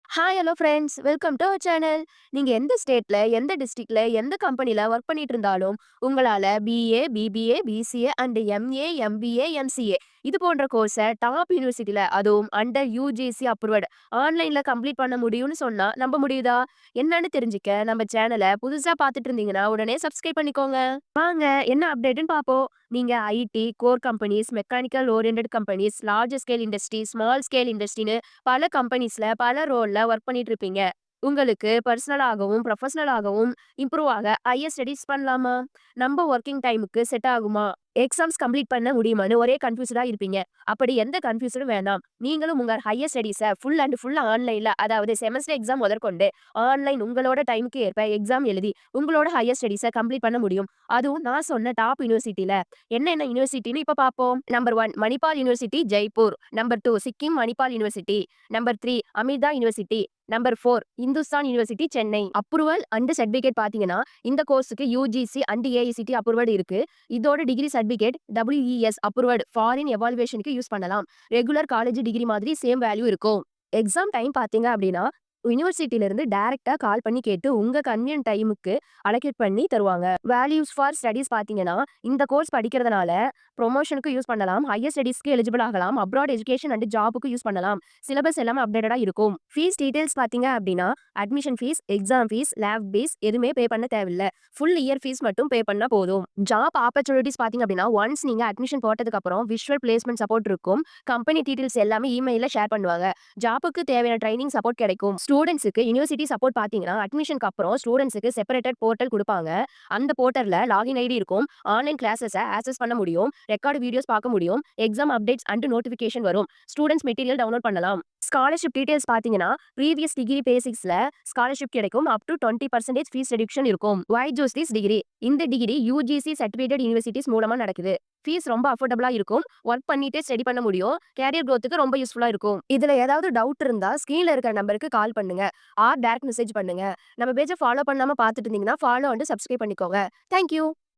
Hi hello friends welcome to our channel. நீங்க எந்த ஸ்டேட்ல, எந்த டிஸ்ட்ரிக்ட்ல, எந்த கம்பெனில ஒர்க் பண்ணிட்டு இருந்தாலும் உங்களால BA, BBA, BCA and MA, MBA, MCA இது போன்ற கோர்ஸை டாப் யூனிவர்சிட்டில அதுவும் அண்டர் யூஜிசி அப்ரூவ்ட் ஆன்லைன்ல கம்ப்ளீட் பண்ண முடியும்னு சொன்னா நம்ப முடியுதா? என்னன்னு தெரிஞ்சுக்க நம்ம சேனலை புதுசா பார்த்துட்டு இருந்தீங்கன்னா உடனே சப்ஸ்கிரைப் பண்ணிக்கோங்க. வாங்க என்ன அப்டேட்னு பார்ப்போம். நீங்க IT, core companies, mechanical oriented companies, large scale industry, small scale இண்டஸ்ட்ரின்னு பல கம்பெனிஸ்ல பல ரோல்ல ஒர்க் பண்ணிட்டு இருப்பீங்க. உங்களுக்கு பர்சனலாகவும் ப்ரொஃபஷனலாகவும் இம்ப்ரூவ் ஆக ஹையர் ஸ்டடீஸ் பண்ணலாமா? நம்ம ஒர்க்கிங் டைமுக்கு செட் ஆகுமா? எக்ஸாம்ஸ் கம்ப்ளீட் பண்ண முடியுமான்னு ஒரே கன்ஃபியூஸ்டா இருப்பீங்க. அப்படி எந்த கன்ஃபியூஷனும் வேணாம். நீங்களும் உங்க higher studies full and full ஆன்லைன்ல, அதாவது செமஸ்டர் எக்ஸாம் முதற்கொண்டு ஆன்லைன் உங்களோட டைமுக்கு ஏற்ப எக்ஸாம் எழுதி உங்களோட ஹையர் ஸ்டடீஸ கம்ப்ளீட் பண்ண முடியும். அதுவும் நான் சொன்ன டாப் யூனிவர்சிட்டில. என்னென்ன யூனிவர்சிட்டின்னு இப்ப பார்ப்போம். Number 1 Manipal university Jaipur. Number 2 Sikkim Manipal university. Number 3 Amrita university. Number 4 Hindustan university Chennai. Approval and certificate பாத்தீங்கன்னா இந்த கோர்ஸுக்கு யூஜிசி அண்ட் ஏஐசிடி அப்ரூவல் இருக்கு. இதோட degree certificate WES approved foreign எவாலுவேஷனுக்கு யூஸ் பண்ணலாம். ரெகுலர் காலேஜ் டிகிரி மாதிரி சேம் வேல்யூ இருக்கும். எக்ஸாம் டைம் பாத்தீங்க அப்படின்னா யூனிவர்சிட்டில இருந்து டைரக்டா கால் பண்ணி கேட்டு உங்க கன்வீனியன்ட் டைமுக்கு அலோகேட் பண்ணி தருவாங்க. வேல்யூஸ் ஃபார் ஸ்டடீஸ் பாத்தீங்கன்னா இந்த கோர்ஸ் படிக்கிறதுனால ப்ரொமோஷனுக்கு யூஸ் பண்ணலாம், ஹையர் ஸ்டடீஸ்க்கு எலிஜிபிள் ஆகலாம், அப்ராட் எஜுகேஷன் அண்ட் ஜாபுக்கு யூஸ் பண்ணலாம். சிலபஸ் எல்லாமே அப்டேட்டடா இருக்கும். ஃபீஸ் டீடைல்ஸ் பாத்தீங்க அப்படின்னா admission fees, exam fees, lab fees எதுவுமே பே பண்ண தேவையில்ல. ஃபுல் இயர் ஃபீஸ் மட்டும் பே பண்ணா போதும். ஜாப் ஆப்பர்ச்சுனிட்டிஸ் பாத்தீங்க அப்படின்னா ஒன்ஸ் நீங்க அட்மிஷன் போட்டதுக்கு அப்புறம் விஷுவல் பிளேஸ்மெண்ட் சப்போர்ட் இருக்கும். கம்பெனி டீடைல்ஸ் எல்லாமே இமெயில ஷேர் பண்ணுவாங்க. ஜாப்புக்கு தேவையான ட்ரைனிங் சப்போர்ட் கிடைக்கும். ஸ்டூடெண்ட்ஸ்க்கு யுனிவர்சிட்டி சப்போர்ட் பாத்தீங்கன்னா அட்மிஷனுக்கு அப்புறம் ஸ்டூடெண்ட்ஸ்க்கு செப்பரேட்டட் போர்ட்டல் கொடுப்பாங்க. அந்த போர்ட்டல்ல லாகின் ஐடி இருக்கும். ஆன்லைன் கிளாஸஸை ஆக்சஸ் பண்ண முடியும். ரெக்கார்டு வீடியோஸ் பார்க்க முடியும். எக்ஸாம் அப்டேட்ஸ் அண்ட் நோட்டிபிகேஷன் வரும். ஸ்டூடெண்ட்ஸ் மெட்டீரியல் டவுன்லோட் பண்ணலாம். ஸ்காலர்ஷிப் டீடைல்ஸ் பாத்தீங்கன்னா ப்ரீவியஸ் டிகிரி பேசிக்ஸ்ல ஸ்காலர்ஷிப் கிடைக்கும். அப் டு 20% ஃபீஸ் ரெடியூக்ஷன் இருக்கும். வை சூஸ் திஸ் டிகிரி? இந்த டிகிரி யூஜிசி சர்டிபிகேட் யூனிவர்சிட்டிஸ் மூலமா நடக்குது. ஃபீஸ் ரொம்ப அஃபோர்டபுளா இருக்கும். ஒர்க் பண்ணிட்டே ஸ்டடி பண்ண முடியும். கேரியர் growthக்கு ரொம்ப யூஸ்ஃபுல்லா இருக்கும். இதுல ஏதாவது டவுட் இருந்தா ஸ்கிரீன்ல இருக்க நம்பருக்கு கால் பண்ணுங்க ஆர் டைரக்ட் மெசேஜ் பண்ணுங்க. நம்ம பேஜை ஃபாலோ பண்ணாம பார்த்துட்டு இருந்தீங்கன்னா ஃபாலோ அண்ட் சப்ஸ்கிரைப் பண்ணிக்கோங்க. Thank you.